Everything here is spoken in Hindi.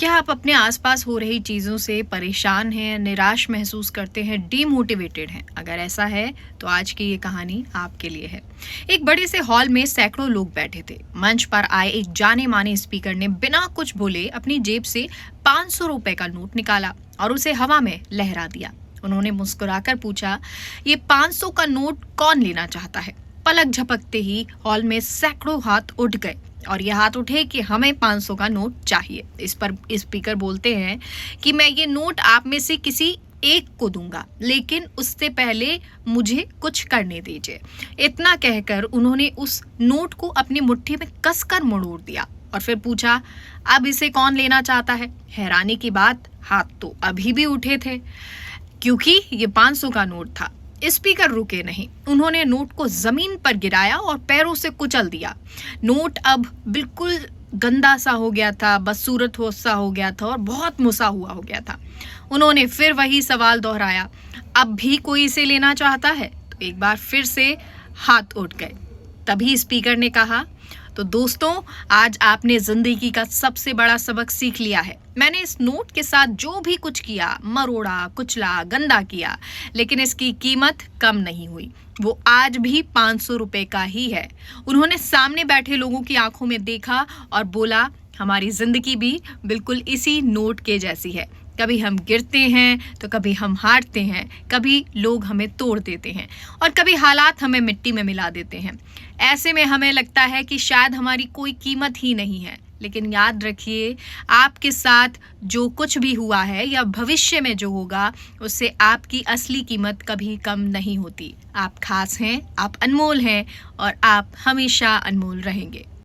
क्या आप अपने आसपास हो रही चीज़ों से परेशान हैं, निराश महसूस करते हैं, डीमोटिवेटेड हैं? अगर ऐसा है तो आज की ये कहानी आपके लिए है। एक बड़े से हॉल में सैकड़ों लोग बैठे थे। मंच पर आए एक जाने माने स्पीकर ने बिना कुछ बोले अपनी जेब से 500 रुपए का नोट निकाला और उसे हवा में लहरा दिया। उन्होंने मुस्कुराकर पूछा, ये 500 का नोट कौन लेना चाहता है? पलक झपकते ही हॉल में सैकड़ों हाथ उठ गए और ये हाथ उठे कि हमें 500 का नोट चाहिए। इस पर स्पीकर बोलते हैं कि मैं ये नोट आप में से किसी एक को दूंगा, लेकिन उससे पहले मुझे कुछ करने दीजिए। इतना कहकर उन्होंने उस नोट को अपनी मुट्ठी में कसकर मरोड़ दिया और फिर पूछा, अब इसे कौन लेना चाहता है? हैरानी की बात, हाथ तो अभी भी उठे थे क्योंकि ये 500 का नोट था। स्पीकर रुके नहीं, उन्होंने नोट को जमीन पर गिराया और पैरों से कुचल दिया। नोट अब बिल्कुल गंदा सा हो गया था, बदसूरत सा हो गया था और बहुत मुसा हुआ हो गया था। उन्होंने फिर वही सवाल दोहराया, अब भी कोई इसे लेना चाहता है? तो एक बार फिर से हाथ उठ गए। तभी स्पीकर ने कहा, तो दोस्तों, आज आपने जिंदगी का सबसे बड़ा सबक सीख लिया है। मैंने इस नोट के साथ जो भी कुछ किया, मरोड़ा, कुचला, गंदा किया, लेकिन इसकी कीमत कम नहीं हुई। वो आज भी 500 रुपए का ही है। उन्होंने सामने बैठे लोगों की आंखों में देखा और बोला, हमारी जिंदगी भी बिल्कुल इसी नोट के जैसी है। कभी हम गिरते हैं तो कभी हम हारते हैं, कभी लोग हमें तोड़ देते हैं और कभी हालात हमें मिट्टी में मिला देते हैं। ऐसे में हमें लगता है कि शायद हमारी कोई कीमत ही नहीं है, लेकिन याद रखिए, आपके साथ जो कुछ भी हुआ है या भविष्य में जो होगा, उससे आपकी असली कीमत कभी कम नहीं होती। आप खास हैं, आप अनमोल हैं और आप हमेशा अनमोल रहेंगे।